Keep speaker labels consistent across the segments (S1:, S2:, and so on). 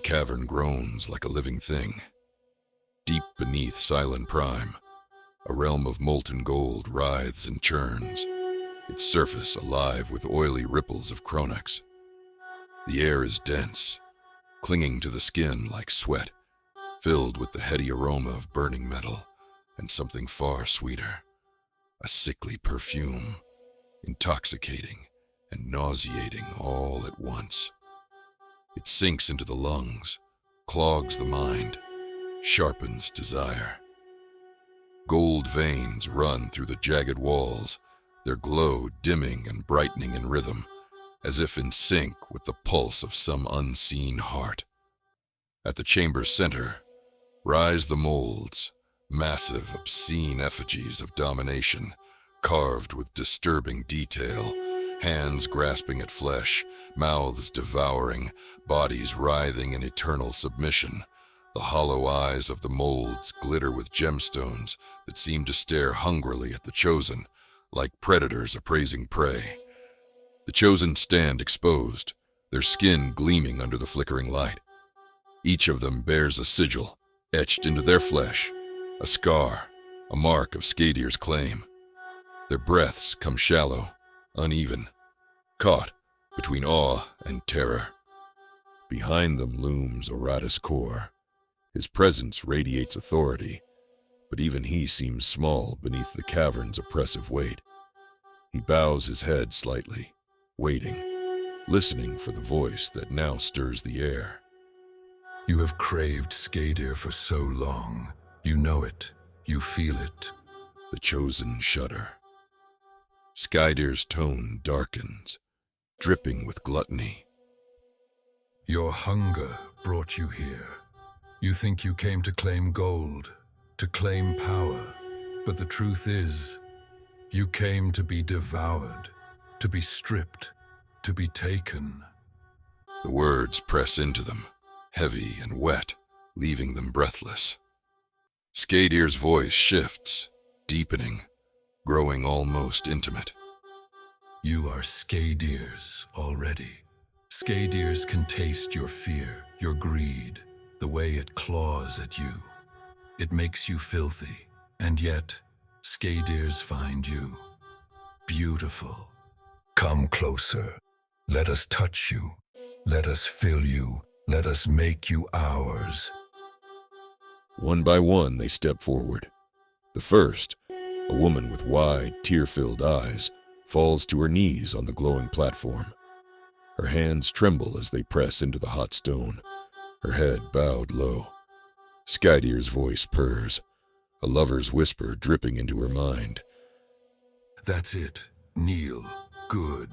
S1: cavern groans like a living thing. Deep beneath Sylon Prime, a realm of molten gold writhes and churns, its surface alive with oily ripples of Cronux. The air is dense, clinging to the skin like sweat, filled with the heady aroma of burning metal and something far sweeter, a sickly perfume, intoxicating and nauseating all at once. It sinks into the lungs, clogs the mind, sharpens desire. Gold veins run through the jagged walls, their glow dimming and brightening in rhythm, as if in sync with the pulse of some unseen heart. At the chamber's center rise the molds, massive, obscene effigies of domination, carved with disturbing detail, hands grasping at flesh, mouths devouring, bodies writhing in eternal submission. The hollow eyes of the molds glitter with gemstones that seem to stare hungrily at the Chosen, like predators appraising prey. The Chosen stand exposed, their skin gleaming under the flickering light. Each of them bears a sigil, etched into their flesh, a scar, a mark of Skaedir's claim. Their breaths come shallow, uneven, caught between awe and terror. Behind them looms Auratus Cor. His presence radiates authority, but even he seems small beneath the cavern's oppressive weight. He bows his head slightly, waiting, listening for the voice that now stirs the air.
S2: You have craved Skaedir for so long. You know it. You feel it.
S1: The Chosen shudder. Skaedir's tone darkens, dripping with gluttony.
S2: Your hunger brought you here. You think you came to claim gold, to claim power, but the truth is, you came to be devoured, to be stripped, to be taken.
S1: The words press into them, heavy and wet, leaving them breathless. Skaedir's voice shifts, deepening, growing almost intimate.
S2: You are Skaedir's already. Skaedir's can taste your fear, your greed, the way it claws at you. It makes you filthy, and yet Skaedir's find you beautiful. Come closer. Let us touch you. Let us fill you. Let us make you ours.
S1: One by one, they step forward. The first, a woman with wide, tear-filled eyes, falls to her knees on the glowing platform. Her hands tremble as they press into the hot stone, her head bowed low. Skaedir's voice purrs, a lover's whisper dripping into her mind.
S2: That's it. Kneel. Good.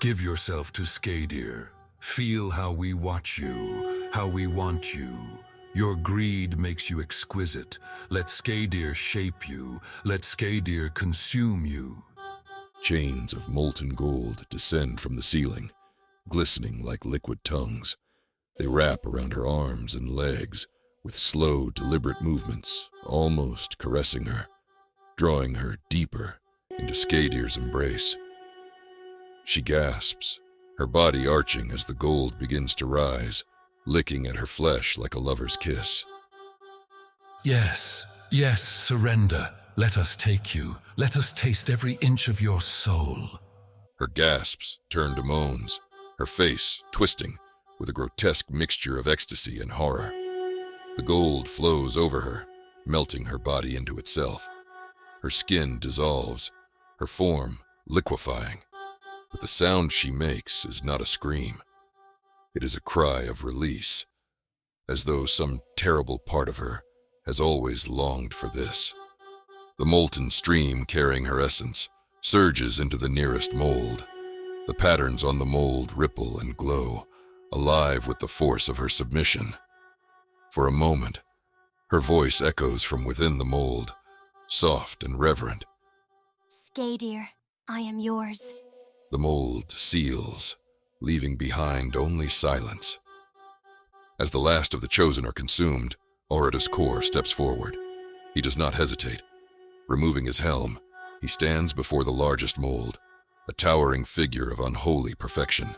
S2: Give yourself to Skaedir. Feel how we watch you, how we want you. Your greed makes you exquisite. Let Skaedir shape you. Let Skaedir consume you.
S1: Chains of molten gold descend from the ceiling, glistening like liquid tongues. They wrap around her arms and legs with slow, deliberate movements, almost caressing her, drawing her deeper into Skaedir's embrace. She gasps, her body arching as the gold begins to rise, licking at her flesh like a lover's kiss.
S2: Yes, yes, surrender. Let us take you. Let us taste every inch of your soul.
S1: Her gasps turn to moans, her face twisting with a grotesque mixture of ecstasy and horror. The gold flows over her, melting her body into itself. Her skin dissolves, her form liquefying. But the sound she makes is not a scream. It is a cry of release, as though some terrible part of her has always longed for this. The molten stream carrying her essence surges into the nearest mold. The patterns on the mold ripple and glow, alive with the force of her submission. For a moment, her voice echoes from within the mold, soft and reverent.
S3: Skaedir, I am yours.
S1: The mold seals, leaving behind only silence. As the last of the Chosen are consumed, Auratus Cor steps forward. He does not hesitate. Removing his helm, he stands before the largest mold, a towering figure of unholy perfection.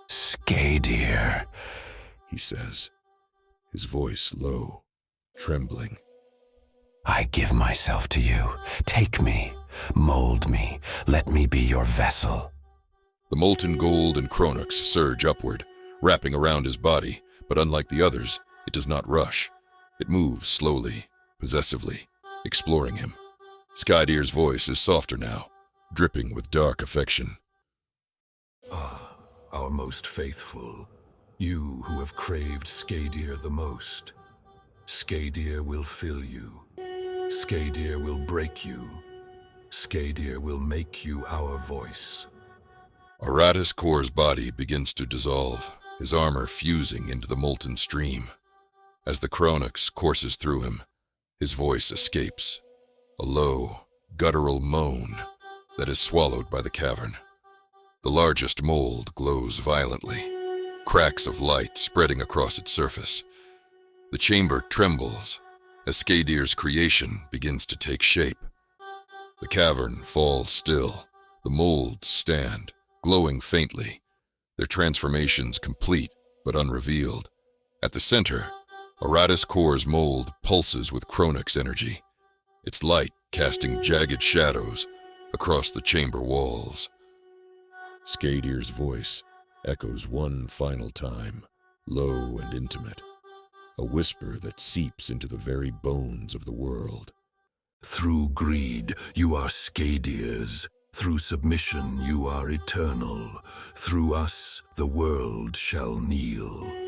S4: Skaedir,
S1: he says, his voice low, trembling.
S4: I give myself to you. Take me, mold me, let me be your vessel.
S1: The molten gold and Cronux surge upward, wrapping around his body, but unlike the others, it does not rush. It moves slowly, possessively, exploring him. Skaedir's voice is softer now, dripping with dark affection.
S2: Ah, our most faithful, you who have craved Skaedir the most. Skaedir will fill you. Skaedir will break you. Skaedir will make you our voice.
S1: Auratus Cor's body begins to dissolve, his armor fusing into the molten stream. As the Cronux courses through him, his voice escapes, a low, guttural moan that is swallowed by the cavern. The largest mold glows violently, cracks of light spreading across its surface. The chamber trembles as Skaedir's creation begins to take shape. The cavern falls still, the molds stand, glowing faintly, their transformations complete but unrevealed. At the center, Auratus Cor's mold pulses with Cronux energy, its light casting jagged shadows across the chamber walls. Skaedir's voice echoes one final time, low and intimate, a whisper that seeps into the very bones of the world.
S2: Through greed, you are Skaedir's. Through submission, you are eternal. Through us, the world shall kneel.